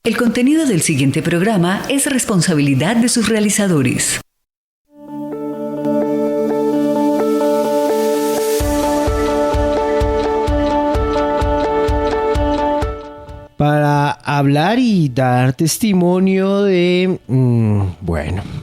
El contenido del siguiente programa es responsabilidad de sus realizadores. Para hablar y dar testimonio de,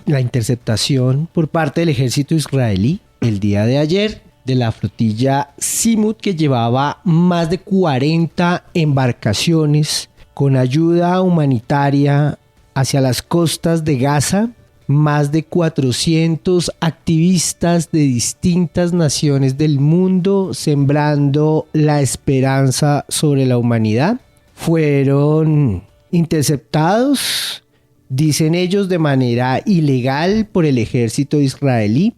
la interceptación por parte del ejército israelí el día de ayer de la flotilla Simut, que llevaba más de 40 embarcaciones con ayuda humanitaria hacia las costas de Gaza. Más de 400 activistas de distintas naciones del mundo sembrando la esperanza sobre la humanidad fueron interceptados, dicen ellos, de manera ilegal por el ejército israelí.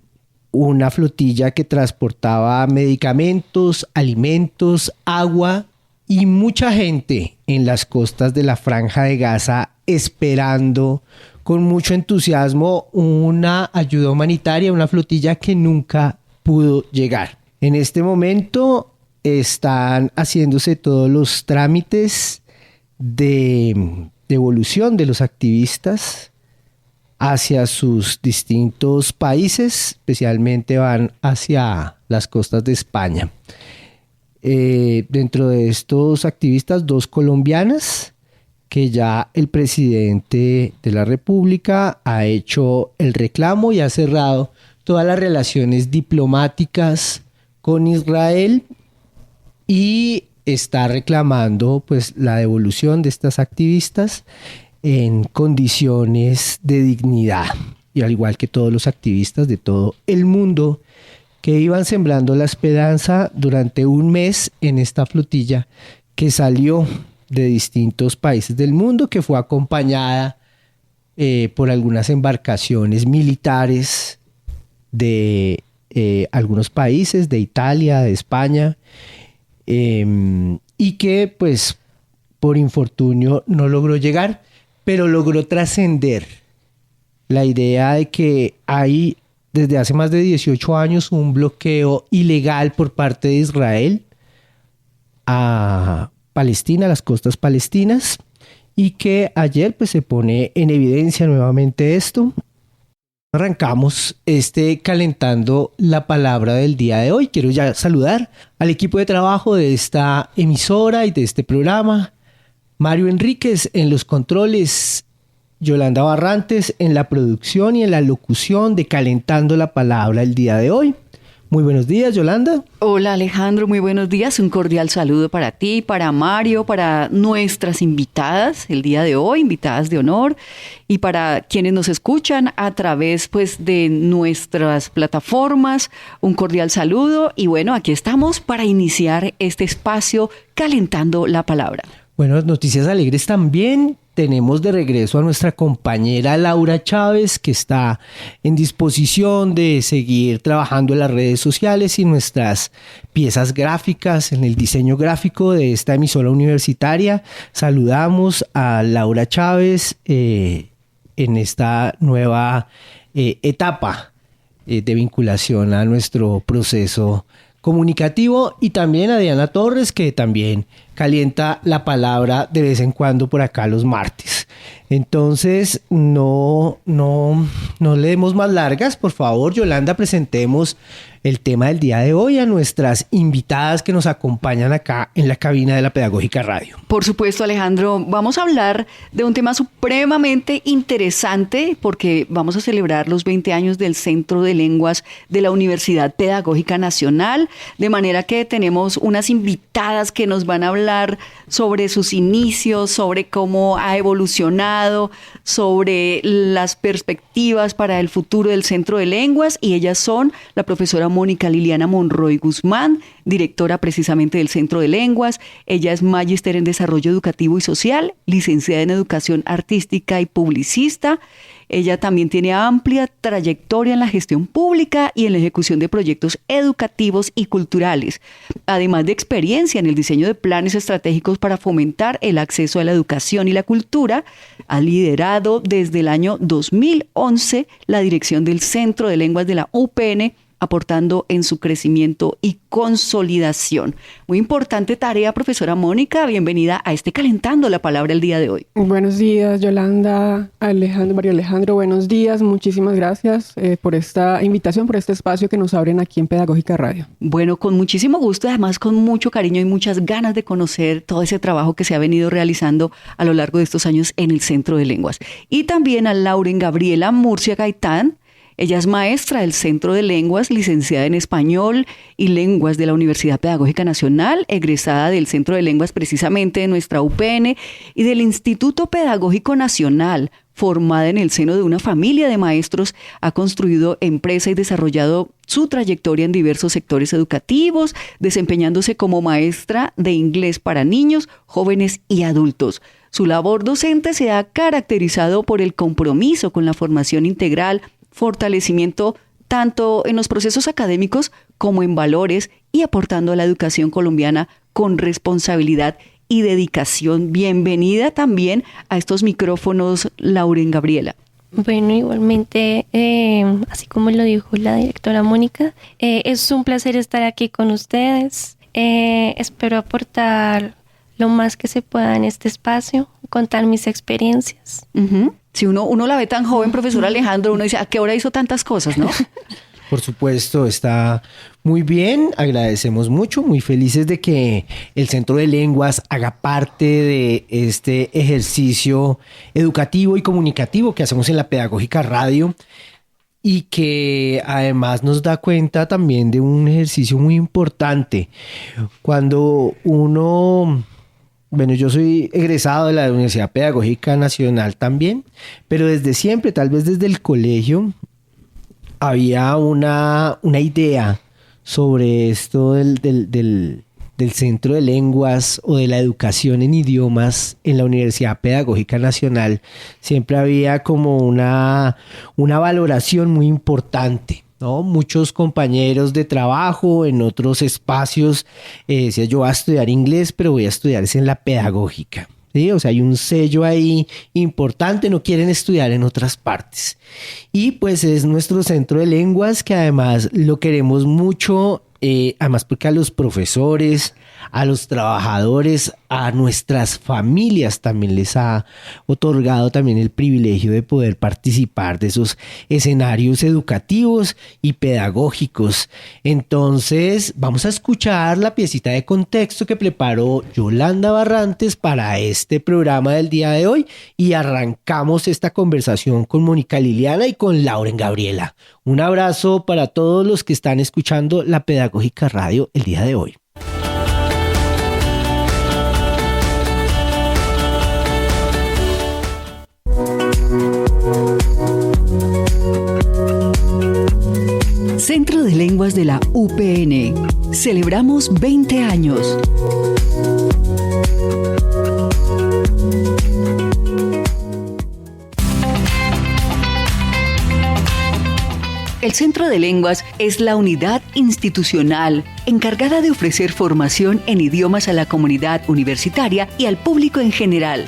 Una flotilla que transportaba medicamentos, alimentos, agua y mucha gente en las costas de la Franja de Gaza esperando con mucho entusiasmo una ayuda humanitaria, una flotilla que nunca pudo llegar. En este momento están haciéndose todos los trámites de devolución de los activistas hacia sus distintos países, especialmente van hacia las costas de España. Dentro de estos activistas, 2 colombianas, que ya el presidente de la República ha hecho el reclamo y ha cerrado todas las relaciones diplomáticas con Israel y está reclamando pues la devolución de estas activistas en condiciones de dignidad, y al igual que todos los activistas de todo el mundo que iban sembrando la esperanza durante un mes en esta flotilla que salió de distintos países del mundo, que fue acompañada por algunas embarcaciones militares de algunos países, de Italia, de España, y que pues por infortunio no logró llegar, pero logró trascender la idea de que hay desde hace más de 18 años un bloqueo ilegal por parte de Israel a Palestina, a las costas palestinas, y que ayer pues se pone en evidencia nuevamente esto. Arrancamos calentando la palabra del día de hoy. Quiero ya saludar al equipo de trabajo de esta emisora y de este programa. Mario Enríquez en los controles, Yolanda Barrantes en la producción y en la locución de Calentando la Palabra el día de hoy. Muy buenos días, Yolanda. Hola, Alejandro, muy buenos días. Un cordial saludo para ti, para Mario, para nuestras invitadas el día de hoy, invitadas de honor, y para quienes nos escuchan a través pues de nuestras plataformas. Un cordial saludo y bueno, aquí estamos para iniciar este espacio Calentando la Palabra. Bueno, noticias alegres también. Tenemos de regreso a nuestra compañera Laura Chávez, que está en disposición de seguir trabajando en las redes sociales y nuestras piezas gráficas, en el diseño gráfico de esta emisora universitaria. Saludamos a Laura Chávez en esta nueva etapa de vinculación a nuestro proceso comunicativo, y también a Diana Torres, que también calienta la palabra de vez en cuando por acá los martes. Entonces, no le demos más largas. Por favor, Yolanda, presentemos el tema del día de hoy a nuestras invitadas que nos acompañan acá en la cabina de la Pedagógica Radio. Por supuesto, Alejandro, vamos a hablar de un tema supremamente interesante porque vamos a celebrar los 20 años del Centro de Lenguas de la Universidad Pedagógica Nacional, de manera que tenemos unas invitadas que nos van a hablar sobre sus inicios, sobre cómo ha evolucionado, sobre las perspectivas para el futuro del Centro de Lenguas, y ellas son la profesora Mónica Liliana Monroy Guzmán, directora precisamente del Centro de Lenguas. Ella es magíster en Desarrollo Educativo y Social, licenciada en Educación Artística y publicista. Ella también tiene amplia trayectoria en la gestión pública y en la ejecución de proyectos educativos y culturales, además de experiencia en el diseño de planes estratégicos para fomentar el acceso a la educación y la cultura. Ha liderado desde el año 2011 la dirección del Centro de Lenguas de la UPN aportando en su crecimiento y consolidación. Muy importante tarea, profesora Mónica. Bienvenida a este Calentando la Palabra el día de hoy. Buenos días, Yolanda, Alejandro, María Alejandro. Buenos días. Muchísimas gracias por esta invitación, por este espacio que nos abren aquí en Pedagógica Radio. Bueno, con muchísimo gusto y además con mucho cariño y muchas ganas de conocer todo ese trabajo que se ha venido realizando a lo largo de estos años en el Centro de Lenguas. Y también a Lauren Gabriela Murcia Gaitán. Ella es maestra del Centro de Lenguas, licenciada en Español y Lenguas de la Universidad Pedagógica Nacional, egresada del Centro de Lenguas precisamente de nuestra UPN y del Instituto Pedagógico Nacional. Formada en el seno de una familia de maestros, ha construido empresa y desarrollado su trayectoria en diversos sectores educativos, desempeñándose como maestra de inglés para niños, jóvenes y adultos. Su labor docente se ha caracterizado por el compromiso con la formación integral, fortalecimiento tanto en los procesos académicos como en valores y aportando a la educación colombiana con responsabilidad y dedicación. Bienvenida también a estos micrófonos, Lauren Gabriela. Bueno, igualmente, así como lo dijo la directora Mónica, es un placer estar aquí con ustedes. Espero aportar lo más que se pueda en este espacio, contar mis experiencias. Uh-huh. Si uno la ve tan joven, profesor Alejandro, uno dice, ¿a qué hora hizo tantas cosas, no? Por supuesto, está muy bien. Agradecemos mucho, muy felices de que el Centro de Lenguas haga parte de este ejercicio educativo y comunicativo que hacemos en la Pedagógica Radio y que además nos da cuenta también de un ejercicio muy importante. Cuando uno... Bueno, yo soy egresado de la Universidad Pedagógica Nacional también, pero desde siempre, tal vez desde el colegio, había una idea sobre esto del Centro de Lenguas o de la educación en idiomas en la Universidad Pedagógica Nacional. Siempre había como una valoración muy importante, ¿no? Muchos compañeros de trabajo en otros espacios decían, yo voy a estudiar inglés, pero voy a estudiar en la pedagógica. ¿Sí? O sea, hay un sello ahí importante, no quieren estudiar en otras partes. Y pues es nuestro Centro de Lenguas que además lo queremos mucho, además porque a los profesores, a los trabajadores, a nuestras familias también les ha otorgado también el privilegio de poder participar de esos escenarios educativos y pedagógicos. Entonces vamos a escuchar la piecita de contexto que preparó Yolanda Barrantes para este programa del día de hoy y arrancamos esta conversación con Mónica Liliana y con Lauren Gabriela. Un abrazo para todos los que están escuchando la Pedagógica Radio el día de hoy. Centro de Lenguas de la UPN. Celebramos 20 años. El Centro de Lenguas es la unidad institucional encargada de ofrecer formación en idiomas a la comunidad universitaria y al público en general.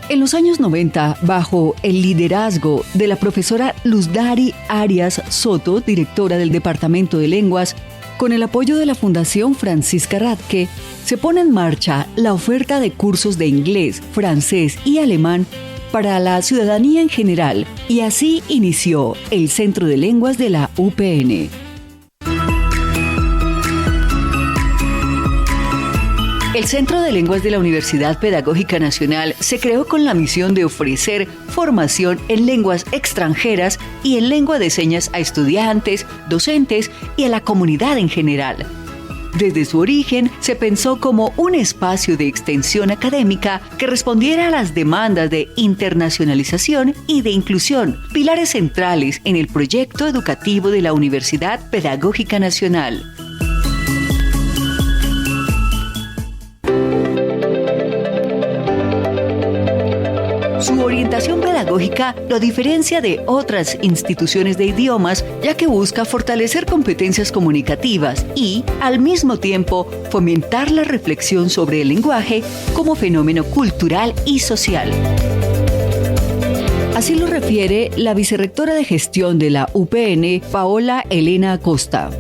En los años 90, bajo el liderazgo de la profesora Luzdari Arias Soto, directora del Departamento de Lenguas, con el apoyo de la Fundación Francisca Radke, se pone en marcha la oferta de cursos de inglés, francés y alemán para la ciudadanía en general, y así inició el Centro de Lenguas de la UPN. El Centro de Lenguas de la Universidad Pedagógica Nacional se creó con la misión de ofrecer formación en lenguas extranjeras y en lengua de señas a estudiantes, docentes y a la comunidad en general. Desde su origen, se pensó como un espacio de extensión académica que respondiera a las demandas de internacionalización y de inclusión, pilares centrales en el proyecto educativo de la Universidad Pedagógica Nacional. Su orientación pedagógica lo diferencia de otras instituciones de idiomas, ya que busca fortalecer competencias comunicativas y, al mismo tiempo, fomentar la reflexión sobre el lenguaje como fenómeno cultural y social. Así lo refiere la vicerrectora de gestión de la UPN, Paola Elena Acosta.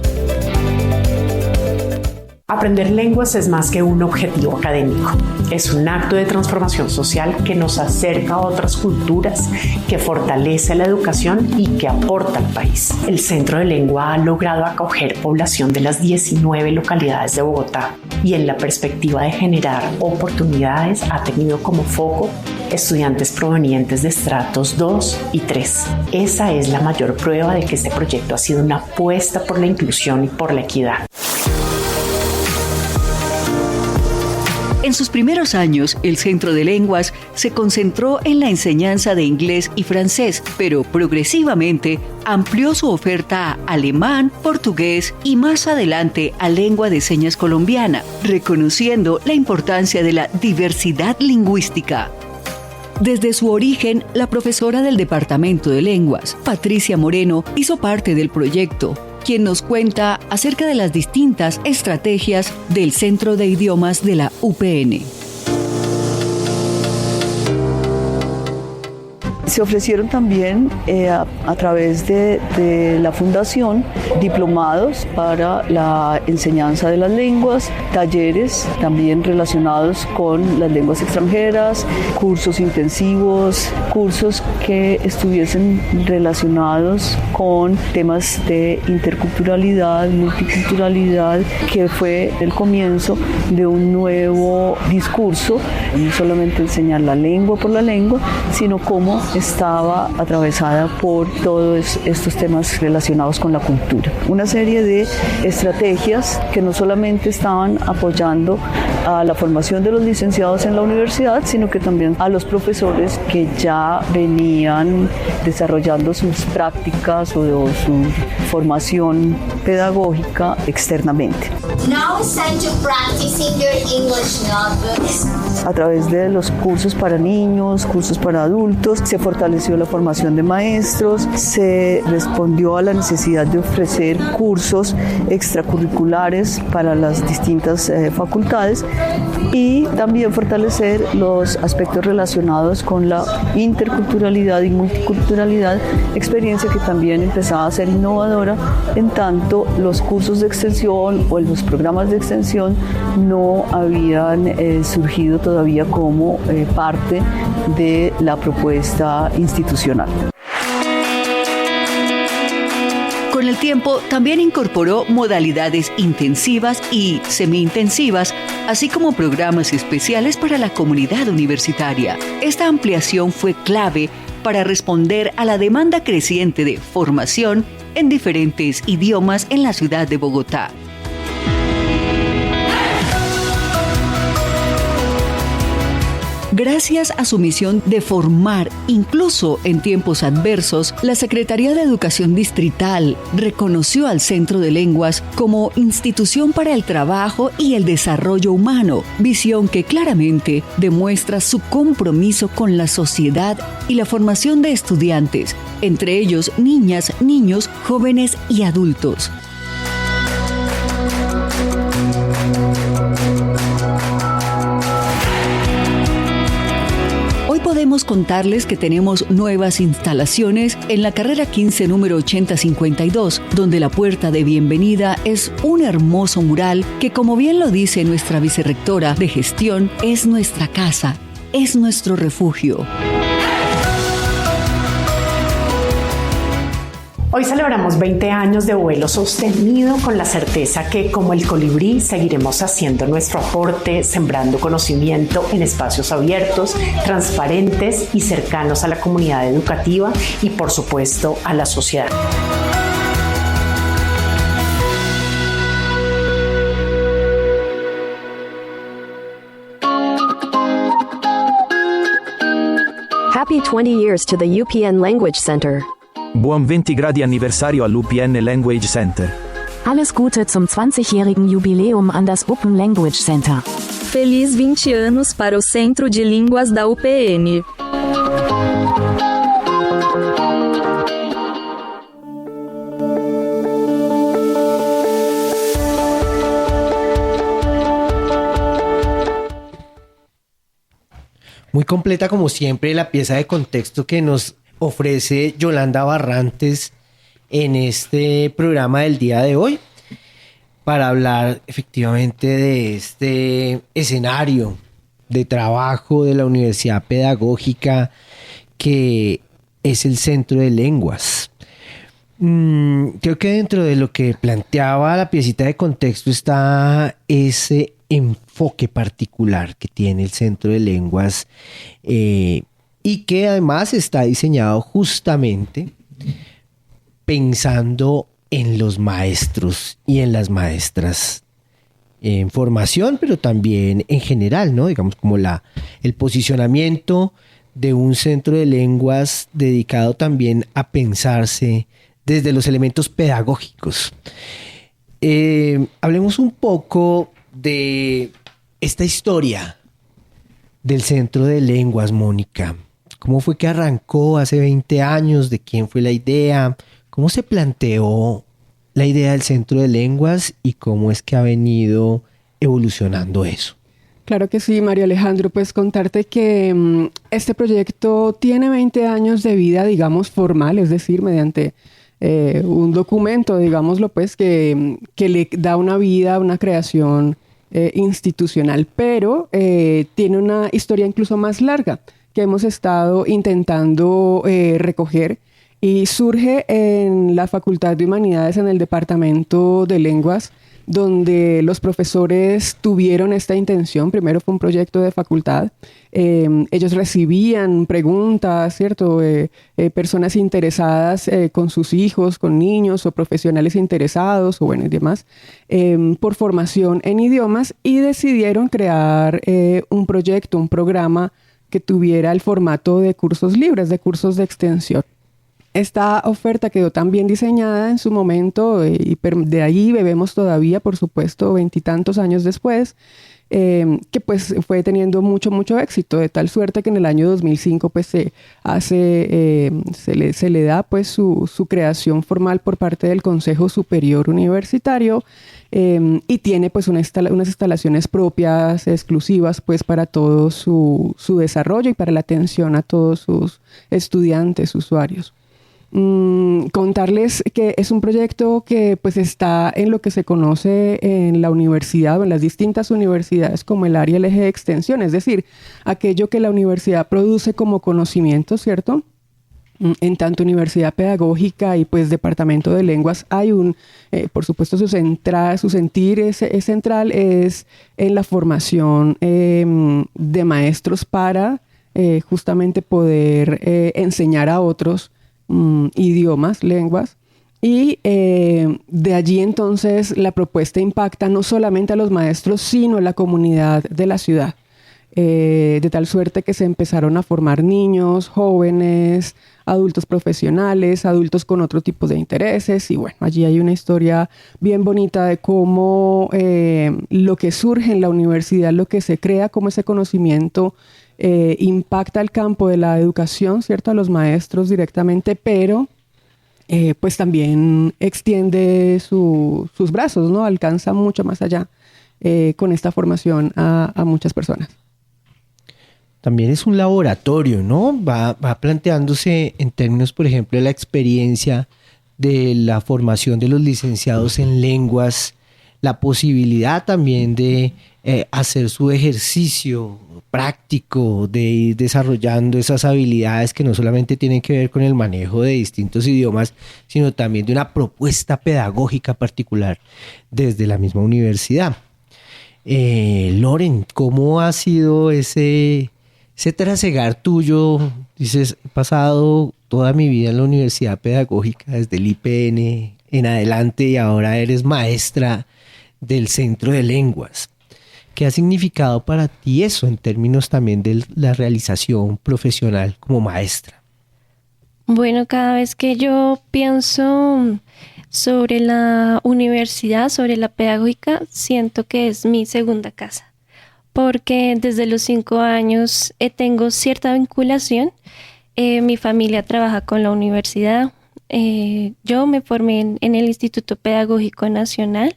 Aprender lenguas es más que un objetivo académico. Es un acto de transformación social que nos acerca a otras culturas, que fortalece la educación y que aporta al país. El Centro de Lengua ha logrado acoger población de las 19 localidades de Bogotá y en la perspectiva de generar oportunidades ha tenido como foco estudiantes provenientes de estratos 2 y 3. Esa es la mayor prueba de que este proyecto ha sido una apuesta por la inclusión y por la equidad. En sus primeros años, el Centro de Lenguas se concentró en la enseñanza de inglés y francés, pero progresivamente amplió su oferta a alemán, portugués y más adelante a lengua de señas colombiana, reconociendo la importancia de la diversidad lingüística. Desde su origen, la profesora del Departamento de Lenguas, Patricia Moreno, hizo parte del proyecto, quien nos cuenta acerca de las distintas estrategias del Centro de Idiomas de la UPN. Se ofrecieron también a través de la fundación diplomados para la enseñanza de las lenguas, talleres también relacionados con las lenguas extranjeras, cursos intensivos, cursos que estuviesen relacionados con temas de interculturalidad, multiculturalidad, que fue el comienzo de un nuevo discurso, no solamente enseñar la lengua por la lengua, sino cómo estaba atravesada por todos estos temas relacionados con la cultura. Una serie de estrategias que no solamente estaban apoyando a la formación de los licenciados en la universidad, sino que también a los profesores que ya venían desarrollando sus prácticas o su formación pedagógica externamente. Now it's time to practice in your English notebooks. A través de los cursos para niños, cursos para adultos, se fortaleció la formación de maestros, se respondió a la necesidad de ofrecer cursos extracurriculares para las distintas facultades y también fortalecer los aspectos relacionados con la interculturalidad y multiculturalidad, experiencia que también empezaba a ser innovadora, en tanto los cursos de extensión o los programas de extensión no habían surgido todavía como parte de la propuesta institucional. Con el tiempo también incorporó modalidades intensivas y semi-intensivas, así como programas especiales para la comunidad universitaria. Esta ampliación fue clave para responder a la demanda creciente de formación en diferentes idiomas en la ciudad de Bogotá. Gracias a su misión de formar, incluso en tiempos adversos, la Secretaría de Educación Distrital reconoció al Centro de Lenguas como institución para el trabajo y el desarrollo humano, visión que claramente demuestra su compromiso con la sociedad y la formación de estudiantes, entre ellos niñas, niños, jóvenes y adultos. Podemos contarles que tenemos nuevas instalaciones en la carrera 15 número 8052, donde la puerta de bienvenida es un hermoso mural que, como bien lo dice nuestra vicerrectora de gestión, es nuestra casa, es nuestro refugio. Hoy celebramos 20 años de vuelo sostenido con la certeza que, como el colibrí, seguiremos haciendo nuestro aporte, sembrando conocimiento en espacios abiertos, transparentes y cercanos a la comunidad educativa y, por supuesto, a la sociedad. Happy 20 years to the UPN Language Center. Buon 20 gradi anniversario all'UPN Language Center. Alles Gute zum 20-jährigen Jubiläum an das Open Language Center. Feliz 20 anos para o Centro de Línguas da UPN. Muy completa como siempre la pieza de contexto que nos ofrece Yolanda Barrantes en este programa del día de hoy para hablar efectivamente de este escenario de trabajo de la Universidad Pedagógica que es el Centro de Lenguas. Creo que dentro de lo que planteaba la piecita de contexto está ese enfoque particular que tiene el Centro de Lenguas y que además está diseñado justamente pensando en los maestros y en las maestras en formación, pero también en general, ¿no? Digamos como el posicionamiento de un centro de lenguas dedicado también a pensarse desde los elementos pedagógicos. Hablemos un poco de esta historia del Centro de Lenguas, Mónica. ¿Cómo fue que arrancó hace 20 años? ¿De quién fue la idea? ¿Cómo se planteó la idea del Centro de Lenguas y cómo es que ha venido evolucionando eso? Claro que sí, Mario Alejandro. Pues contarte que este proyecto tiene 20 años de vida, digamos, formal, es decir, mediante un documento, digámoslo, pues, que le da una vida, una creación institucional, pero tiene una historia incluso más larga que hemos estado intentando recoger y surge en la Facultad de Humanidades en el Departamento de Lenguas, donde los profesores tuvieron esta intención. Primero fue un proyecto de facultad. Ellos recibían preguntas, ¿cierto? Personas interesadas con sus hijos, con niños o profesionales interesados o bueno y demás, por formación en idiomas y decidieron crear un proyecto, un programa que tuviera el formato de cursos libres, de cursos de extensión. Esta oferta quedó tan bien diseñada en su momento y de ahí bebemos todavía, por supuesto, 20 y tantos años después, que pues fue teniendo mucho éxito, de tal suerte que en el año 2005 pues se le da pues su creación formal por parte del Consejo Superior Universitario y tiene pues unas instalaciones propias, exclusivas pues para todo su desarrollo y para la atención a todos sus estudiantes, usuarios. Contarles que es un proyecto que pues está en lo que se conoce en la universidad o en las distintas universidades como el área, el eje de extensión, es decir, aquello que la universidad produce como conocimiento, ¿cierto? En tanto universidad pedagógica y pues departamento de lenguas hay por supuesto su sentir es central es en la formación de maestros para justamente poder enseñar a otros idiomas, lenguas, y de allí entonces la propuesta impacta no solamente a los maestros, sino a la comunidad de la ciudad, de tal suerte que se empezaron a formar niños, jóvenes, adultos profesionales, adultos con otro tipo de intereses, y bueno, allí hay una historia bien bonita de cómo lo que surge en la universidad, lo que se crea como ese conocimiento impacta el campo de la educación, ¿cierto? A los maestros directamente, pero pues también extiende sus brazos, ¿no? Alcanza mucho más allá con esta formación a muchas personas. También es un laboratorio, ¿no? Va planteándose en términos, por ejemplo, de la experiencia de la formación de los licenciados en lenguas, la posibilidad también de hacer su ejercicio práctico, de ir desarrollando esas habilidades que no solamente tienen que ver con el manejo de distintos idiomas, sino también de una propuesta pedagógica particular desde la misma universidad. Loren, ¿cómo ha sido ese trasegar tuyo? Dices, he pasado toda mi vida en la Universidad Pedagógica, desde el IPN en adelante, y ahora eres maestra del Centro de Lenguas. ¿Qué ha significado para ti eso en términos también de la realización profesional como maestra? Bueno, cada vez que yo pienso sobre la universidad, sobre la pedagógica, siento que es mi segunda casa, porque desde los 5 años tengo cierta vinculación. Mi familia trabaja con la universidad. Yo me formé en el Instituto Pedagógico Nacional.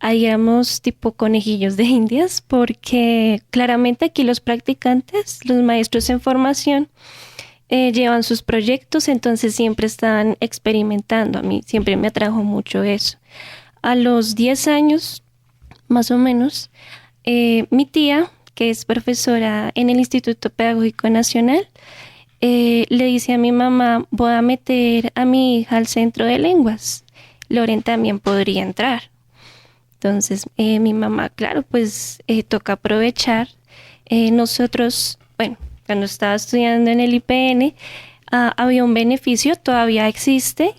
Ahí éramos tipo conejillos de indias, porque claramente aquí los practicantes, los maestros en formación, llevan sus proyectos, entonces siempre están experimentando. A mí siempre me atrajo mucho eso. A los 10 años, más o menos, mi tía, que es profesora en el Instituto Pedagógico Nacional, le dice a mi mamá: voy a meter a mi hija al centro de lenguas. Loren también podría entrar. Entonces, mi mamá, claro, pues toca aprovechar. Nosotros, bueno, cuando estaba estudiando en el IPN, había un beneficio, todavía existe,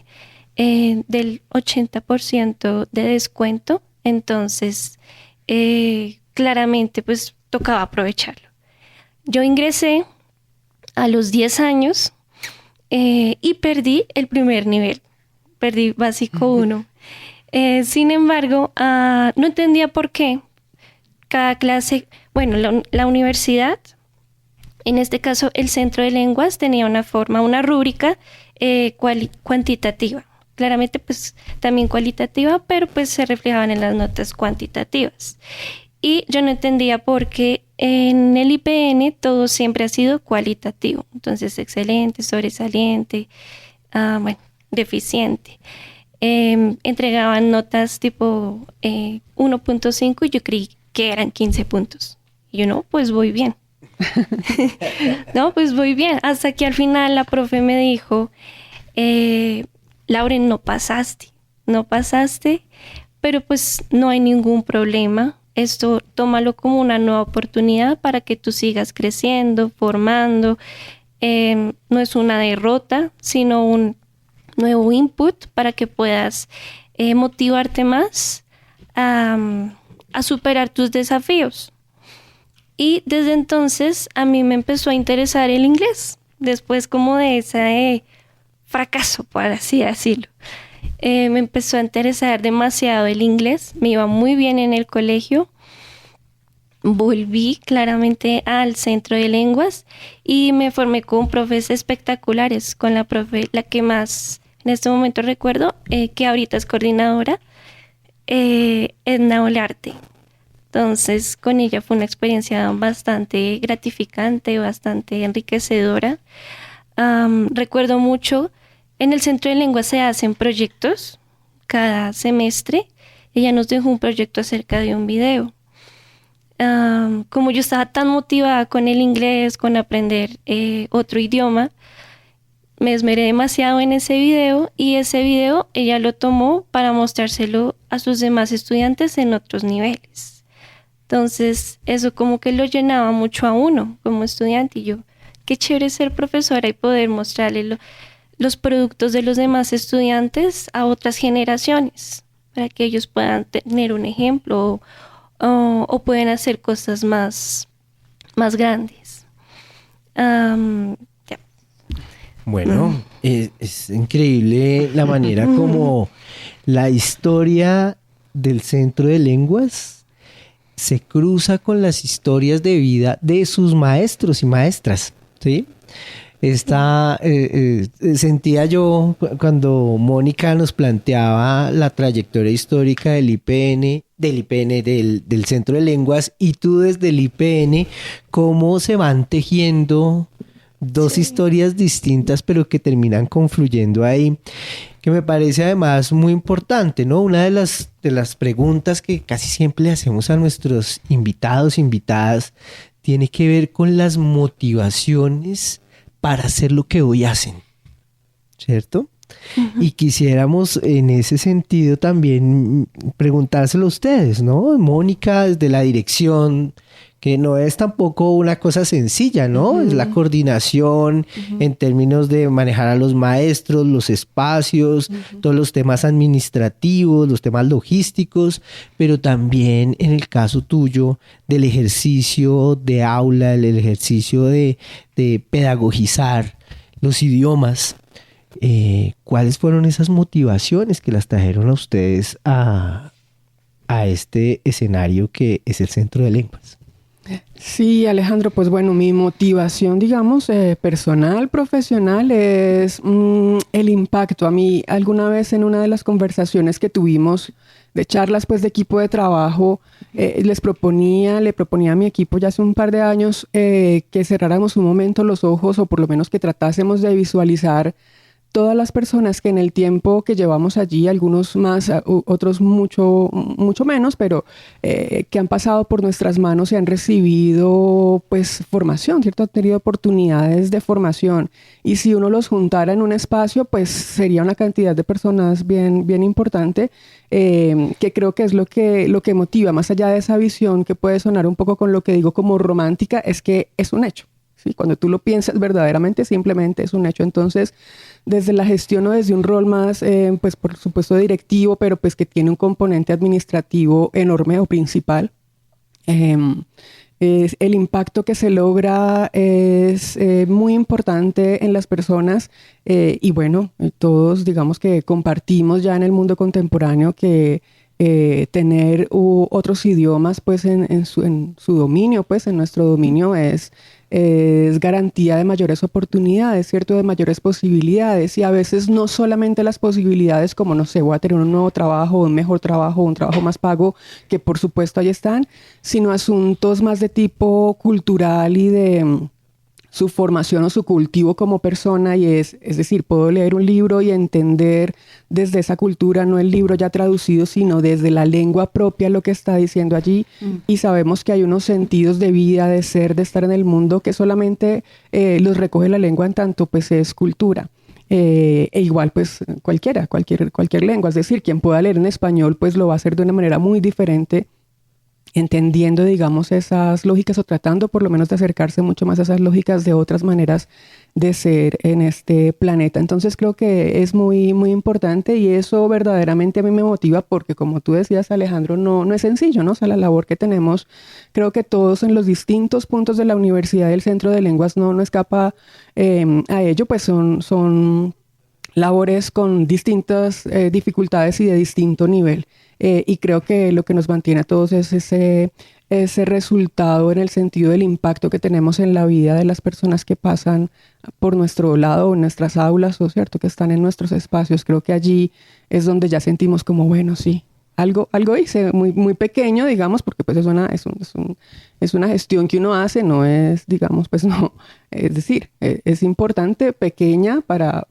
del 80% de descuento. Entonces, claramente, pues tocaba aprovecharlo. Yo ingresé a los 10 años y perdí el primer nivel. Perdí básico 1. Sin embargo, no entendía por qué cada clase, bueno, la universidad, en este caso el centro de lenguas, tenía una rúbrica cuantitativa. Claramente, pues también cualitativa, pero pues se reflejaban en las notas cuantitativas. Y yo no entendía por qué en el IPN todo siempre ha sido cualitativo. Entonces, excelente, sobresaliente, deficiente. Entregaban notas tipo 1.5 y yo creí que eran 15 puntos. Y yo, no, pues voy bien. No, pues voy bien. Hasta que al final la profe me dijo: Lauren, no pasaste, pero pues no hay ningún problema. Esto tómalo como una nueva oportunidad para que tú sigas creciendo, formando. No es una derrota, sino un nuevo input para que puedas motivarte más a superar tus desafíos. Y desde entonces a mí me empezó a interesar el inglés, después como de ese fracaso, por así decirlo. Me empezó a interesar demasiado el inglés, me iba muy bien en el colegio. Volví claramente al centro de lenguas y me formé con profes espectaculares, con la profe, la que más en este momento recuerdo, que ahorita es coordinadora, Edna Olarte. Entonces, con ella fue una experiencia bastante gratificante, bastante enriquecedora. Recuerdo mucho, en el centro de lenguas se hacen proyectos cada semestre. Ella nos dejó un proyecto acerca de un video. Como yo estaba tan motivada con el inglés, con aprender otro idioma, me esmeré demasiado en ese video, y ese video ella lo tomó para mostrárselo a sus demás estudiantes en otros niveles. Entonces, eso como que lo llenaba mucho a uno como estudiante, y yo, qué chévere ser profesora y poder mostrarle los productos de los demás estudiantes a otras generaciones, para que ellos puedan tener un ejemplo o pueden hacer cosas más grandes. Bueno, es increíble la manera como la historia del centro de lenguas se cruza con las historias de vida de sus maestros y maestras, ¿sí? Sentía yo cuando Mónica nos planteaba la trayectoria histórica del IPN, del Centro de Lenguas, y tú desde el IPN, cómo se van tejiendo dos historias distintas, pero que terminan confluyendo ahí, que me parece además muy importante, ¿no? Una de las preguntas que casi siempre le hacemos a nuestros invitados, invitadas, tiene que ver con las motivaciones para hacer lo que hoy hacen, ¿cierto? Uh-huh. Y quisiéramos en ese sentido también preguntárselo a ustedes, ¿no? Mónica, desde la dirección, que no es tampoco una cosa sencilla, ¿no? Uh-huh. Es la coordinación en términos de manejar a los maestros, los espacios, todos los temas administrativos, los temas logísticos, pero también en el caso tuyo del ejercicio de aula, el ejercicio de pedagogizar los idiomas. ¿Cuáles fueron esas motivaciones que las trajeron a ustedes a este escenario que es el Centro de Lenguas? Sí, Alejandro, pues bueno, mi motivación, digamos, personal, profesional, es el impacto. A mí, alguna vez en una de las conversaciones que tuvimos de charlas, pues, de equipo de trabajo, le proponía a mi equipo ya hace un par de años que cerráramos un momento los ojos, o por lo menos que tratásemos de visualizar todas las personas que en el tiempo que llevamos allí, algunos más, otros mucho menos, pero que han pasado por nuestras manos y han recibido pues formación, ¿cierto? Han tenido oportunidades de formación. Y si uno los juntara en un espacio, pues sería una cantidad de personas bien importante, que creo que es lo que motiva, más allá de esa visión que puede sonar un poco con lo que digo como romántica, es que es un hecho. ¿Sí? Cuando tú lo piensas verdaderamente, simplemente es un hecho. Entonces, desde la gestión o desde un rol más, pues por supuesto directivo, pero pues que tiene un componente administrativo enorme o principal, el impacto que se logra es muy importante en las personas, y bueno, todos digamos que compartimos ya en el mundo contemporáneo que tener otros idiomas pues en su dominio, pues en nuestro dominio es garantía de mayores oportunidades, ¿cierto? De mayores posibilidades, y a veces no solamente las posibilidades como, no sé, voy a tener un nuevo trabajo, un mejor trabajo, un trabajo más pago, que por supuesto ahí están, sino asuntos más de tipo cultural y de su formación o su cultivo como persona, y es decir, puedo leer un libro y entender desde esa cultura, no el libro ya traducido, sino desde la lengua propia lo que está diciendo allí, y sabemos que hay unos sentidos de vida, de ser, de estar en el mundo que solamente los recoge la lengua en tanto pues es cultura. E igual pues cualquier lengua, es decir, quien pueda leer en español pues lo va a hacer de una manera muy diferente, entendiendo, digamos, esas lógicas o tratando por lo menos de acercarse mucho más a esas lógicas de otras maneras de ser en este planeta. Entonces creo que es muy importante, y eso verdaderamente a mí me motiva porque, como tú decías, Alejandro, no es sencillo, ¿no? O sea, la labor que tenemos, creo que todos en los distintos puntos de la universidad y el Centro de Lenguas no escapa a ello, pues son labores con distintas dificultades y de distinto nivel. Y creo que lo que nos mantiene a todos es ese resultado en el sentido del impacto que tenemos en la vida de las personas que pasan por nuestro lado o en nuestras aulas, o cierto, que están en nuestros espacios. Creo que allí es donde ya sentimos como, bueno, sí, algo hice muy pequeño, digamos, porque pues es una gestión que uno hace, no es, digamos, pues no, es decir, es importante, pequeña para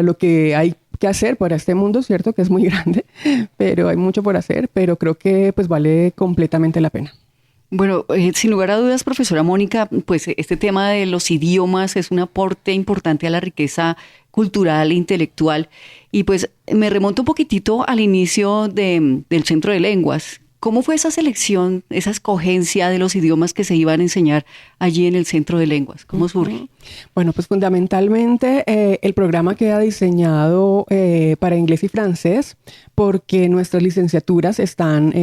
lo que hay que hacer para este mundo, cierto, que es muy grande, pero hay mucho por hacer, pero creo que pues vale completamente la pena. Bueno, sin lugar a dudas, profesora Mónica, pues este tema de los idiomas es un aporte importante a la riqueza cultural e intelectual, y pues me remonto un poquitito al inicio del Centro de Lenguas. ¿Cómo fue esa selección, esa escogencia de los idiomas que se iban a enseñar allí en el Centro de Lenguas? ¿Cómo surge? Bueno, pues fundamentalmente el programa queda diseñado para inglés y francés, porque nuestras licenciaturas están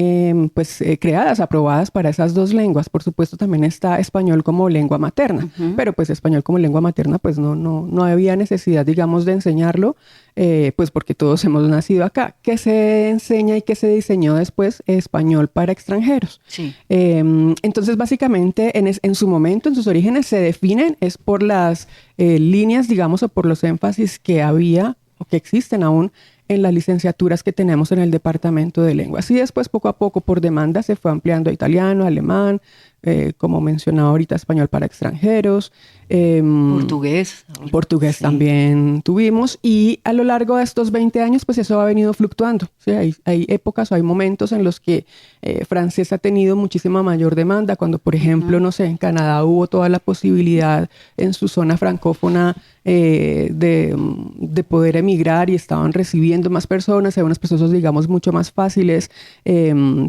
creadas, aprobadas para esas dos lenguas. Por supuesto, también está español como lengua materna, pero pues español como lengua materna pues no había necesidad, digamos, de enseñarlo, pues porque todos hemos nacido acá. ¿Qué se enseña y qué se diseñó después? Español para extranjeros. Sí. Entonces, básicamente, en su momento, en sus orígenes, se definen es por las líneas, digamos, o por los énfasis que había o que existen aún en las licenciaturas que tenemos en el Departamento de Lenguas. Y después, poco a poco, por demanda, se fue ampliando a italiano, alemán, como mencionaba ahorita, español para extranjeros. Portugués sí. También tuvimos. Y a lo largo de estos 20 años, pues eso ha venido fluctuando. ¿Sí? Hay épocas o hay momentos en los que francés ha tenido muchísima mayor demanda. Cuando, por ejemplo, no sé, en Canadá hubo toda la posibilidad en su zona francófona de poder emigrar, y estaban recibiendo más personas, hay unos procesos, digamos, mucho más fáciles.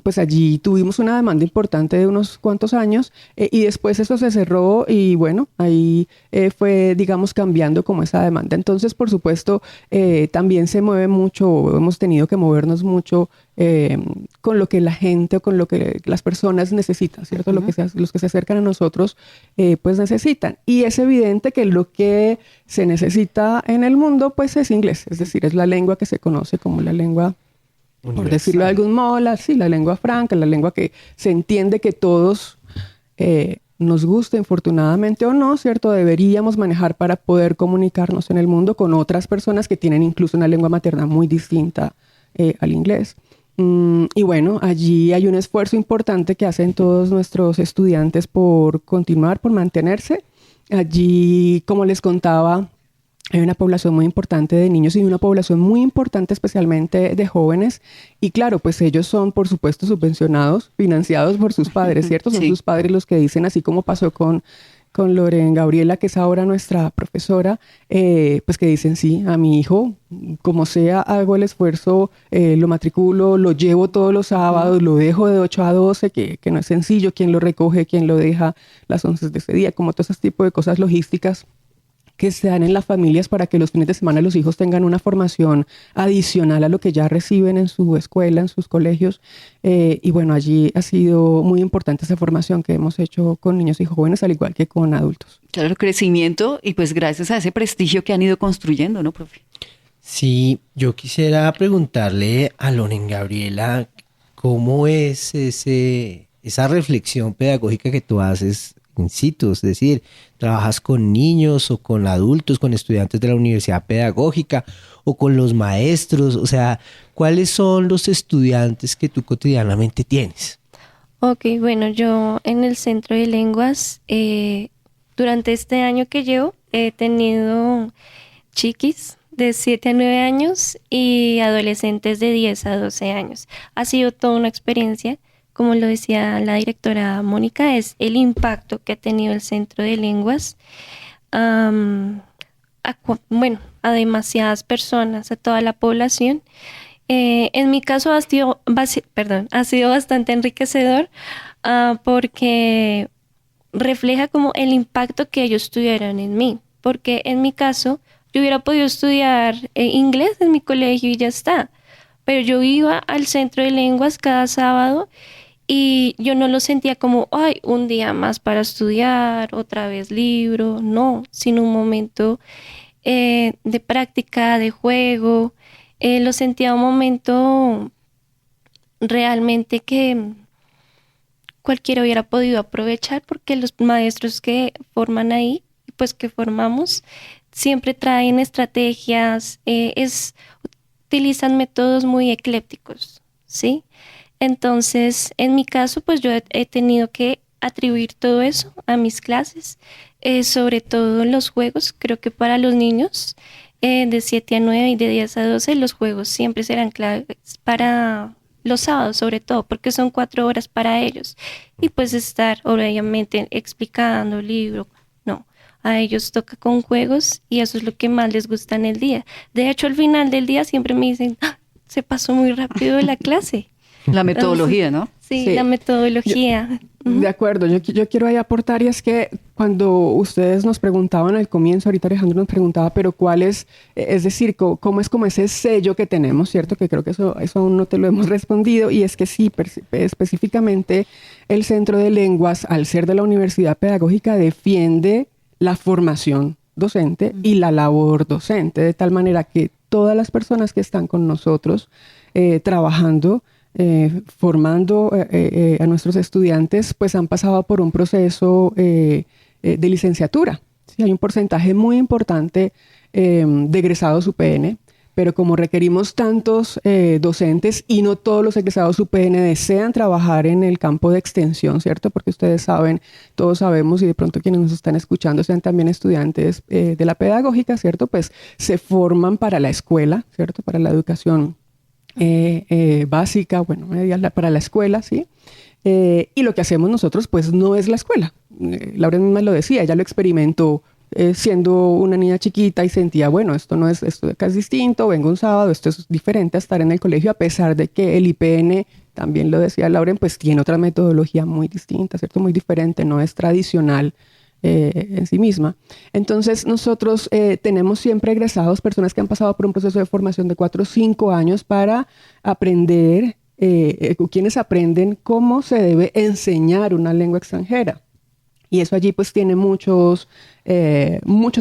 Pues allí tuvimos una demanda importante de unos cuantos años, y después eso se cerró, y bueno, ahí fue, digamos, cambiando como esa demanda. Entonces, por supuesto, también se mueve mucho, hemos tenido que movernos mucho con lo que la gente o con lo que las personas necesitan, ¿cierto? Los que se acercan a nosotros, pues necesitan. Y es evidente que lo que se necesita en el mundo, pues es inglés. Es decir, es la lengua que se conoce como la lengua por decirlo de algún modo, la lengua franca, la lengua que se entiende que todos nos guste, infortunadamente o no, ¿cierto? Deberíamos manejar para poder comunicarnos en el mundo con otras personas que tienen incluso una lengua materna muy distinta al inglés. Y bueno, allí hay un esfuerzo importante que hacen todos nuestros estudiantes por continuar, por mantenerse. Allí, como les contaba, hay una población muy importante de niños y una población muy importante especialmente de jóvenes. Y claro, pues ellos son, por supuesto, subvencionados, financiados por sus padres, ¿cierto? Son sus padres los que dicen, así como pasó con Loren Gabriela, que es ahora nuestra profesora, pues que dicen, sí, a mi hijo, como sea, hago el esfuerzo, lo matriculo, lo llevo todos los sábados, lo dejo de 8 a 12, que no es sencillo, quién lo recoge, quién lo deja las 11 de ese día, como todo ese tipo de cosas logísticas que se dan en las familias para que los fines de semana los hijos tengan una formación adicional a lo que ya reciben en su escuela, en sus colegios. Y bueno, allí ha sido muy importante esa formación que hemos hecho con niños y jóvenes, al igual que con adultos. Claro, crecimiento y pues gracias a ese prestigio que han ido construyendo, ¿no, profe? Sí, yo quisiera preguntarle a Loren Gabriela, ¿cómo es esa reflexión pedagógica que tú haces in situ? Es decir, ¿trabajas con niños o con adultos, con estudiantes de la universidad pedagógica o con los maestros? O sea, ¿cuáles son los estudiantes que tú cotidianamente tienes? Ok, bueno, yo en el Centro de Lenguas, durante este año que llevo, he tenido chiquis de 7 a 9 años y adolescentes de 10 a 12 años. Ha sido toda una experiencia. Como lo decía la directora Mónica, es el impacto que ha tenido el Centro de Lenguas a demasiadas personas, a toda la población. En mi caso ha sido bastante enriquecedor porque refleja como el impacto que ellos tuvieron en mí. Porque en mi caso yo hubiera podido estudiar inglés en mi colegio y ya está. Pero yo iba al Centro de Lenguas cada sábado y yo no lo sentía como, ay, un día más para estudiar, otra vez libro, no, sino un momento de práctica, de juego. Lo sentía un momento realmente que cualquiera hubiera podido aprovechar porque los maestros que forman ahí, pues que formamos, siempre traen estrategias, utilizan métodos muy eclécticos, ¿sí? Entonces, en mi caso, pues yo he tenido que atribuir todo eso a mis clases, sobre todo los juegos. Creo que para los niños de 7 a 9 y de 10 a 12, los juegos siempre serán claves para los sábados, sobre todo, porque son 4 horas para ellos. Y pues estar, obviamente, explicando el libro, no. A ellos toca con juegos y eso es lo que más les gusta en el día. De hecho, al final del día siempre me dicen, se pasó muy rápido la clase. La metodología, ¿no? Sí, la metodología. De acuerdo, yo quiero ahí aportar, y es que cuando ustedes nos preguntaban al comienzo, ahorita Alejandro nos preguntaba, pero ¿cuál es decir, cómo es como ese sello que tenemos, ¿cierto? Que creo que eso aún no te lo hemos respondido, y es que sí, específicamente el Centro de Lenguas, al ser de la Universidad Pedagógica, defiende la formación docente y la labor docente, de tal manera que todas las personas que están con nosotros trabajando, formando a nuestros estudiantes, pues han pasado por un proceso de licenciatura. ¿Sí? Hay un porcentaje muy importante de egresados UPN, pero como requerimos tantos docentes y no todos los egresados UPN desean trabajar en el campo de extensión, ¿cierto? Porque ustedes saben, todos sabemos, y de pronto quienes nos están escuchando sean también estudiantes de la pedagógica, ¿cierto? Pues se forman para la escuela, ¿cierto? Para la educación básica, bueno, media, para la escuela, ¿sí? Y lo que hacemos nosotros, pues, no es la escuela. Laura misma lo decía, ella lo experimentó siendo una niña chiquita y sentía, bueno, esto acá es distinto, vengo un sábado, esto es diferente a estar en el colegio, a pesar de que el IPN, también lo decía Lauren, pues tiene otra metodología muy distinta, ¿cierto? Muy diferente, no es tradicional en sí misma. Entonces nosotros tenemos siempre egresados, personas que han pasado por un proceso de formación de 4 o 5 años para aprender, quienes aprenden cómo se debe enseñar una lengua extranjera. Y eso allí pues tiene mucho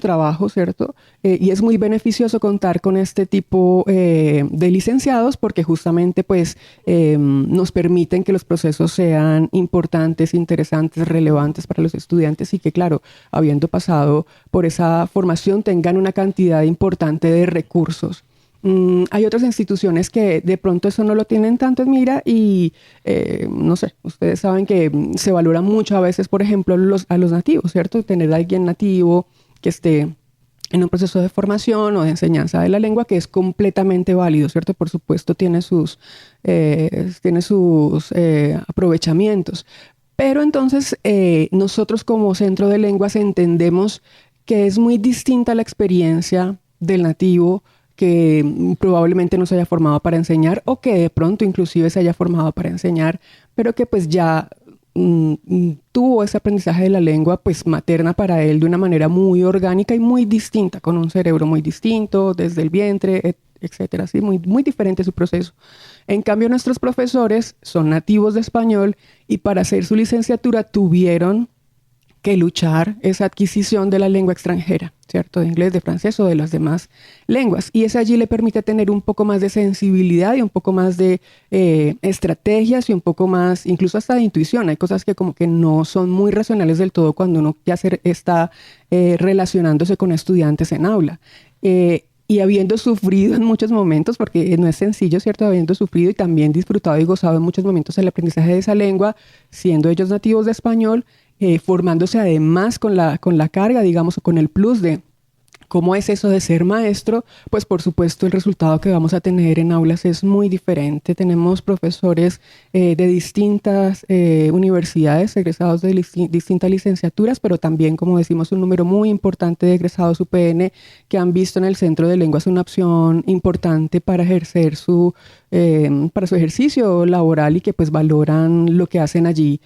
trabajo, ¿cierto? Y es muy beneficioso contar con este tipo de licenciados porque justamente pues nos permiten que los procesos sean importantes, interesantes, relevantes para los estudiantes y que claro, habiendo pasado por esa formación tengan una cantidad importante de recursos. Hay otras instituciones que de pronto eso no lo tienen tanto en mira y no sé, ustedes saben que se valora mucho a veces, por ejemplo, a los nativos, ¿cierto? Tener a alguien nativo que esté en un proceso de formación o de enseñanza de la lengua que es completamente válido, ¿cierto? Por supuesto tiene sus aprovechamientos. Pero entonces nosotros como Centro de Lenguas entendemos que es muy distinta la experiencia del nativo que probablemente no se haya formado para enseñar o que de pronto inclusive se haya formado para enseñar, pero que pues ya tuvo ese aprendizaje de la lengua pues materna para él de una manera muy orgánica y muy distinta, con un cerebro muy distinto desde el vientre, etcétera, ¿sí? Muy, muy diferente su proceso. En cambio, nuestros profesores son nativos de español y para hacer su licenciatura tuvieron que luchar esa adquisición de la lengua extranjera, ¿cierto? De inglés, de francés o de las demás lenguas. Y eso allí le permite tener un poco más de sensibilidad y un poco más de estrategias y un poco más, incluso hasta de intuición. Hay cosas que como que no son muy racionales del todo cuando uno ya está relacionándose con estudiantes en aula. Y habiendo sufrido en muchos momentos, porque no es sencillo, ¿cierto? Habiendo sufrido y también disfrutado y gozado en muchos momentos el aprendizaje de esa lengua, siendo ellos nativos de español, formándose además con la carga, digamos, o con el plus de cómo es eso de ser maestro, pues por supuesto el resultado que vamos a tener en aulas es muy diferente. Tenemos profesores de distintas universidades, egresados de distintas licenciaturas, pero también, como decimos, un número muy importante de egresados UPN que han visto en el Centro de Lenguas una opción importante para ejercer para su ejercicio laboral y que pues valoran lo que hacen allí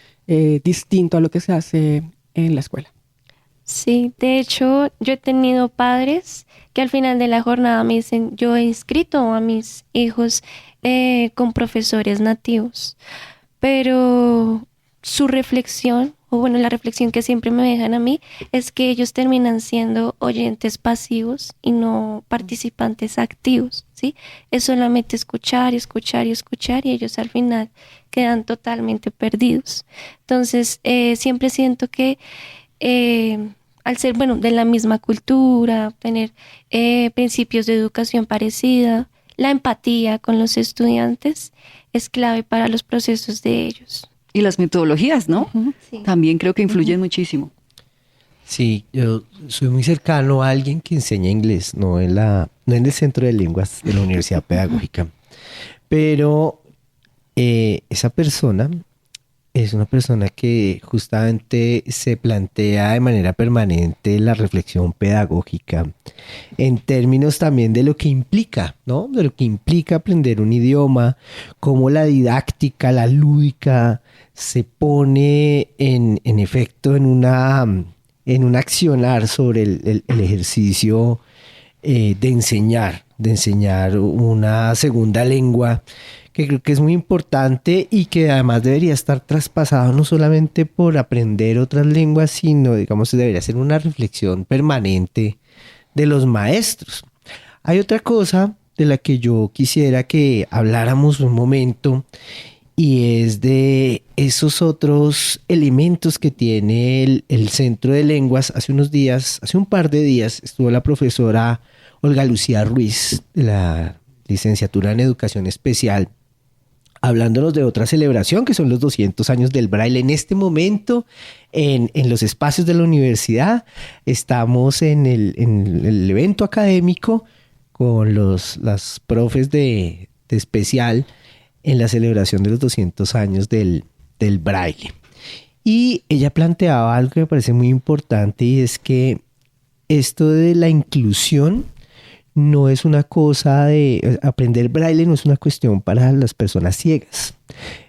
distinto a lo que se hace en la escuela. Sí, de hecho, yo he tenido padres que al final de la jornada me dicen, yo he inscrito a mis hijos con profesores nativos, pero su reflexión, o bueno, la reflexión que siempre me dejan a mí, es que ellos terminan siendo oyentes pasivos y no participantes activos, ¿sí? Es solamente escuchar, escuchar y escuchar y ellos al final quedan totalmente perdidos. Entonces, siempre siento que al ser, bueno, de la misma cultura, tener principios de educación parecida, la empatía con los estudiantes es clave para los procesos de ellos. Y las metodologías, ¿no? Sí. También creo que influyen muchísimo. Sí, yo soy muy cercano a alguien que enseña inglés, no en el Centro de Lenguas de la Universidad Pedagógica, pero esa persona es una persona que justamente se plantea de manera permanente la reflexión pedagógica en términos también de lo que implica, ¿no? De lo que implica aprender un idioma, cómo la didáctica, la lúdica se pone en efecto en un accionar sobre el ejercicio de enseñar una segunda lengua, que creo que es muy importante y que además debería estar traspasado no solamente por aprender otras lenguas, sino, digamos, debería ser una reflexión permanente de los maestros. Hay otra cosa de la que yo quisiera que habláramos un momento y es de esos otros elementos que tiene el Centro de Lenguas. Hace un par de días estuvo la profesora Olga Lucía Ruiz de la licenciatura en Educación Especial hablándonos de otra celebración que son los 200 años del braille. En este momento, en los espacios de la universidad, estamos en el evento académico con las profes de especial en la celebración de los 200 años del braille. Y ella planteaba algo que me parece muy importante y es que esto de la inclusión no es una cosa de aprender braille, no es una cuestión para las personas ciegas.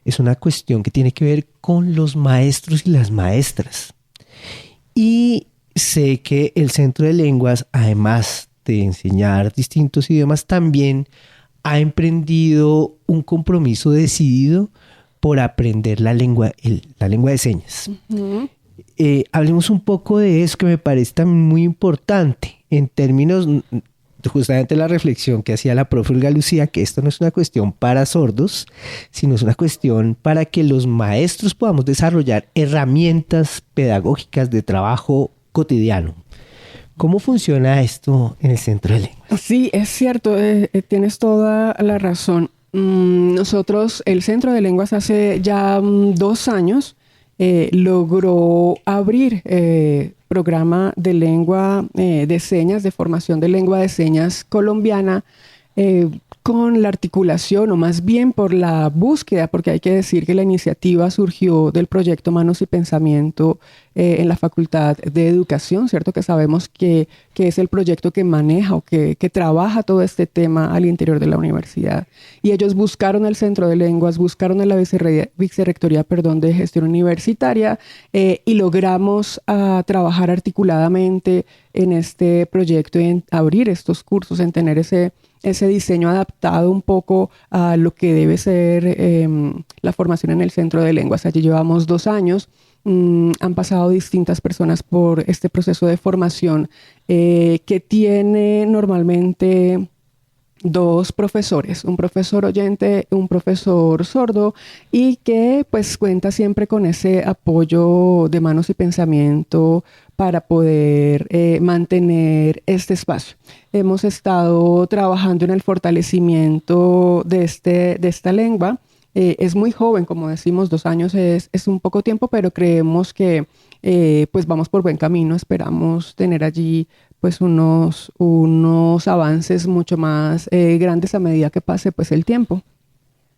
Es una cuestión que tiene que ver con los maestros y las maestras. Y sé que el Centro de Lenguas, además de enseñar distintos idiomas, también ha emprendido un compromiso decidido por aprender la lengua de señas. Uh-huh. hablemos un poco de eso que me parece también muy importante en términos, justamente la reflexión que hacía la profe Olga Lucía, que esto no es una cuestión para sordos, sino es una cuestión para que los maestros podamos desarrollar herramientas pedagógicas de trabajo cotidiano. ¿Cómo funciona esto en el Centro de Lenguas? Sí, es cierto, tienes toda la razón. Nosotros, el Centro de Lenguas, hace ya 2 años logró abrir programa de lengua de señas, de formación de lengua de señas colombiana, con la articulación, o más bien por la búsqueda, porque hay que decir que la iniciativa surgió del proyecto Manos y Pensamiento en la Facultad de Educación, ¿cierto? Que sabemos que es el proyecto que maneja o que trabaja todo este tema al interior de la universidad. Y ellos buscaron el Centro de Lenguas, buscaron a la Vicerrectoría de Gestión Universitaria y logramos trabajar articuladamente en este proyecto y en abrir estos cursos, en tener ese diseño adaptado un poco a lo que debe ser la formación en el Centro de Lenguas. Allí llevamos 2 años. Han pasado distintas personas por este proceso de formación que tiene normalmente 2 profesores, un profesor oyente, un profesor sordo, y que pues cuenta siempre con ese apoyo de Manos y Pensamiento para poder mantener este espacio. Hemos estado trabajando en el fortalecimiento de esta lengua. Es muy joven, como decimos, 2 años es un poco tiempo, pero creemos que pues vamos por buen camino. Esperamos tener allí pues unos avances mucho más grandes a medida que pase pues el tiempo.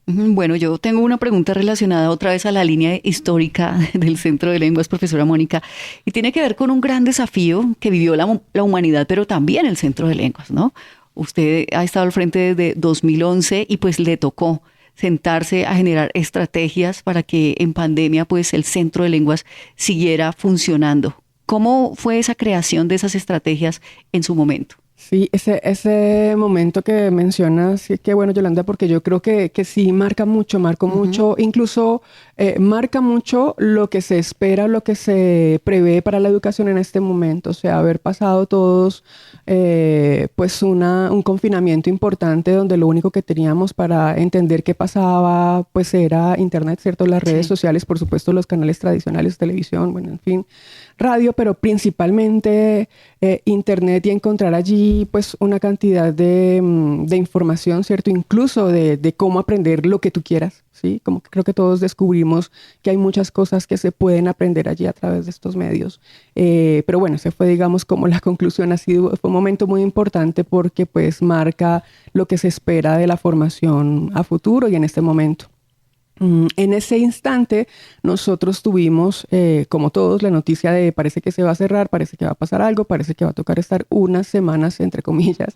Bueno, yo tengo una pregunta relacionada otra vez a la línea histórica del Centro de Lenguas, profesora Mónica, y tiene que ver con un gran desafío que vivió la humanidad, pero también el Centro de Lenguas, ¿no? Usted ha estado al frente desde 2011 y pues le tocó sentarse a generar estrategias para que en pandemia pues el Centro de Lenguas siguiera funcionando. ¿Cómo fue esa creación de esas estrategias en su momento? Sí, ese momento que mencionas, qué bueno, Yolanda, porque yo creo que sí marca mucho, incluso marca mucho lo que se espera, lo que se prevé para la educación en este momento. O sea, haber pasado todos pues un confinamiento importante donde lo único que teníamos para entender qué pasaba pues era internet, ¿cierto? Las redes sociales, por supuesto, los canales tradicionales, televisión, bueno, en fin, radio, pero principalmente internet, y encontrar allí pues una cantidad de información, ¿cierto? Incluso de cómo aprender lo que tú quieras, ¿sí? Como que creo que todos descubrimos que hay muchas cosas que se pueden aprender allí a través de estos medios. Pero bueno, ese fue, digamos, como la conclusión. Fue un momento muy importante porque pues marca lo que se espera de la formación a futuro y en este momento. En ese instante nosotros tuvimos, como todos, la noticia de parece que se va a cerrar, parece que va a pasar algo, parece que va a tocar estar unas semanas, entre comillas,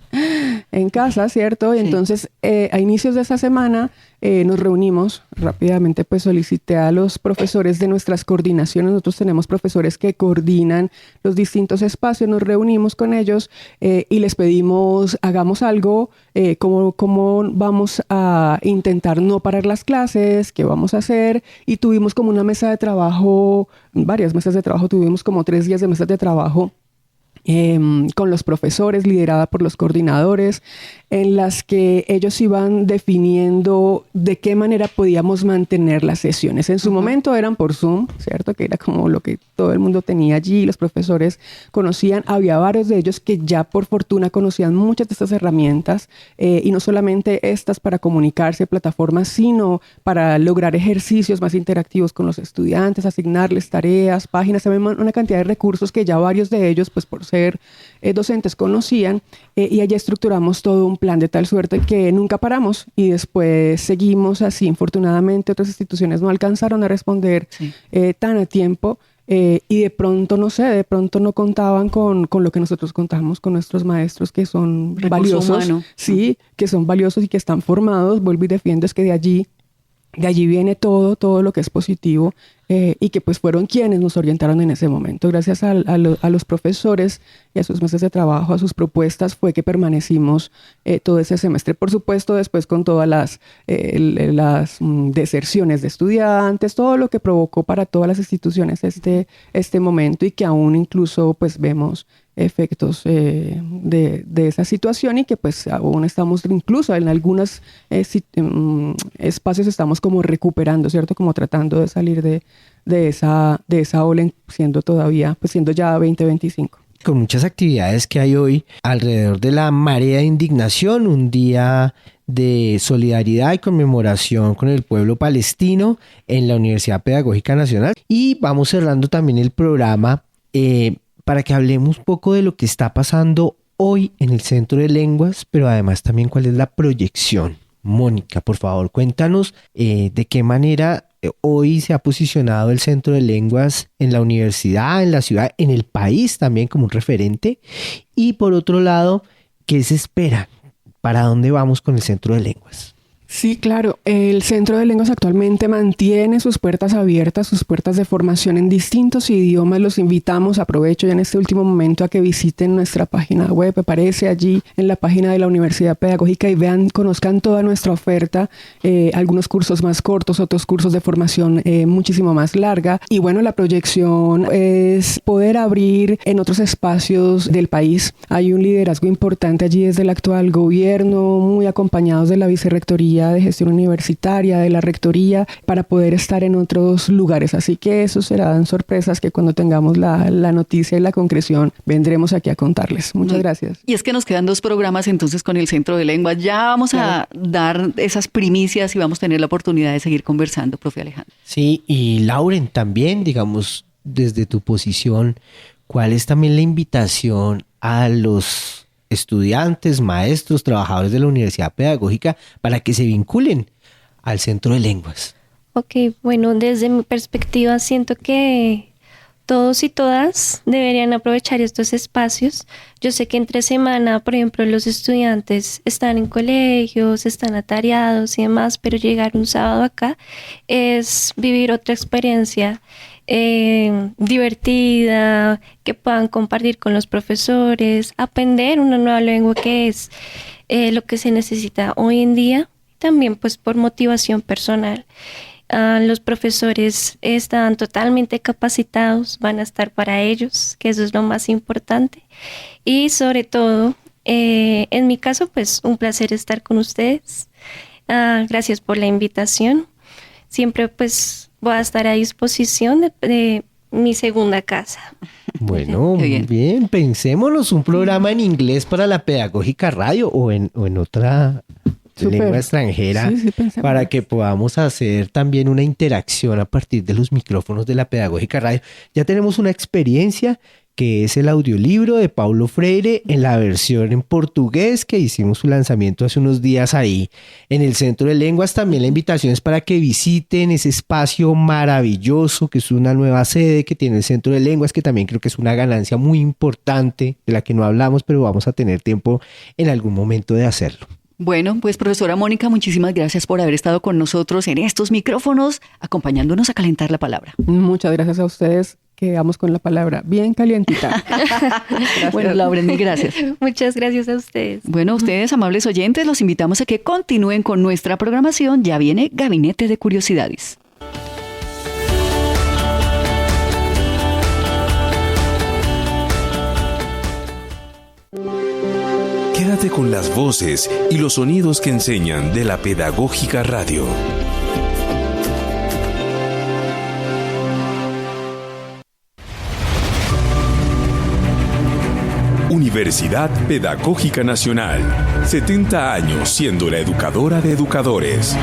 en casa, ¿cierto? Y entonces a inicios de esa semana nos reunimos rápidamente, pues solicité a los profesores de nuestras coordinaciones. Nosotros tenemos profesores que coordinan los distintos espacios, nos reunimos con ellos y les pedimos, hagamos algo, cómo vamos a intentar no parar las clases, qué vamos a hacer, y tuvimos como una mesa de trabajo, varias mesas de trabajo, tuvimos como 3 días de mesas de trabajo con los profesores, liderada por los coordinadores, en las que ellos iban definiendo de qué manera podíamos mantener las sesiones. En su momento eran por Zoom, ¿cierto? Que era como lo que todo el mundo tenía allí, los profesores conocían. Había varios de ellos que ya por fortuna conocían muchas de estas herramientas, y no solamente estas para comunicarse, plataformas, sino para lograr ejercicios más interactivos con los estudiantes, asignarles tareas, páginas, una cantidad de recursos que ya varios de ellos, pues por ser docentes conocían, y allí estructuramos todo un plan de tal suerte que nunca paramos y después seguimos así. Infortunadamente otras instituciones no alcanzaron a responder tan a tiempo, y de pronto no contaban con lo que nosotros contamos con nuestros maestros, que son valiosos, que son valiosos y que están formados. Vuelvo y defiendo, es que de allí viene todo lo que es positivo y que pues fueron quienes nos orientaron en ese momento. Gracias a los profesores y a sus meses de trabajo, a sus propuestas, fue que permanecimos todo ese semestre. Por supuesto, después con todas las deserciones de estudiantes, todo lo que provocó para todas las instituciones este momento, y que aún incluso pues vemos efectos de esa situación, y que pues aún estamos, incluso en algunos espacios estamos como recuperando, ¿cierto? Como tratando de salir de esa ola, siendo ya 2025. Con muchas actividades que hay hoy alrededor de la marea de indignación, un día de solidaridad y conmemoración con el pueblo palestino en la Universidad Pedagógica Nacional. Y vamos cerrando también el programa para que hablemos un poco de lo que está pasando hoy en el Centro de Lenguas, pero además también cuál es la proyección. Mónica, por favor, cuéntanos de qué manera hoy se ha posicionado el Centro de Lenguas en la universidad, en la ciudad, en el país también como un referente. Y por otro lado, ¿qué se espera? ¿Para dónde vamos con el Centro de Lenguas? Sí, claro. El Centro de Lenguas actualmente mantiene sus puertas abiertas, sus puertas de formación en distintos idiomas. Los invitamos, aprovecho ya en este último momento, a que visiten nuestra página web. Aparece allí en la página de la Universidad Pedagógica y conozcan toda nuestra oferta. Algunos cursos más cortos, otros cursos de formación muchísimo más larga. Y bueno, la proyección es poder abrir en otros espacios del país. Hay un liderazgo importante allí desde el actual gobierno, muy acompañados de la Vicerrectoría de Gestión Universitaria, de la Rectoría, para poder estar en otros lugares. Así que eso serán sorpresas que cuando tengamos la noticia y la concreción vendremos aquí a contarles. Muchas gracias. Y es que nos quedan 2 programas entonces con el Centro de Lenguas. Ya vamos a dar esas primicias y vamos a tener la oportunidad de seguir conversando, profe Alejandro. Sí, y Lauren también, digamos, desde tu posición, ¿cuál es también la invitación a los estudiantes, maestros, trabajadores de la Universidad Pedagógica para que se vinculen al Centro de Lenguas? Ok, bueno, desde mi perspectiva siento que todos y todas deberían aprovechar estos espacios. Yo sé que entre semana, por ejemplo, los estudiantes están en colegios, están atareados y demás, pero llegar un sábado acá es vivir otra experiencia divertida, que puedan compartir con los profesores, aprender una nueva lengua, que es lo que se necesita hoy en día, también pues por motivación personal. Los profesores están totalmente capacitados, van a estar para ellos, que eso es lo más importante. Y sobre todo, en mi caso, pues un placer estar con ustedes. Gracias por la invitación. Siempre pues voy a estar a disposición de mi segunda casa. Bueno, bien, pensémonos un programa en inglés para la Pedagógica Radio o en otra lengua extranjera, para que podamos hacer también una interacción a partir de los micrófonos de la Pedagógica Radio. Ya tenemos una experiencia que es el audiolibro de Paulo Freire en la versión en portugués, que hicimos su lanzamiento hace unos días ahí en el Centro de Lenguas. También la invitación es para que visiten ese espacio maravilloso que es una nueva sede que tiene el Centro de Lenguas, que también creo que es una ganancia muy importante de la que no hablamos, pero vamos a tener tiempo en algún momento de hacerlo. Bueno, pues profesora Mónica, muchísimas gracias por haber estado con nosotros en estos micrófonos, acompañándonos a calentar la palabra. Muchas gracias a ustedes. Quedamos con la palabra bien calientita. Bueno, Lauren, mil gracias. Muchas gracias a ustedes. Bueno, ustedes, amables oyentes, los invitamos a que continúen con nuestra programación. Ya viene Gabinete de Curiosidades. Quédate con las voces y los sonidos que enseñan de la Pedagógica Radio. Universidad Pedagógica Nacional. 70 años siendo la educadora de educadores.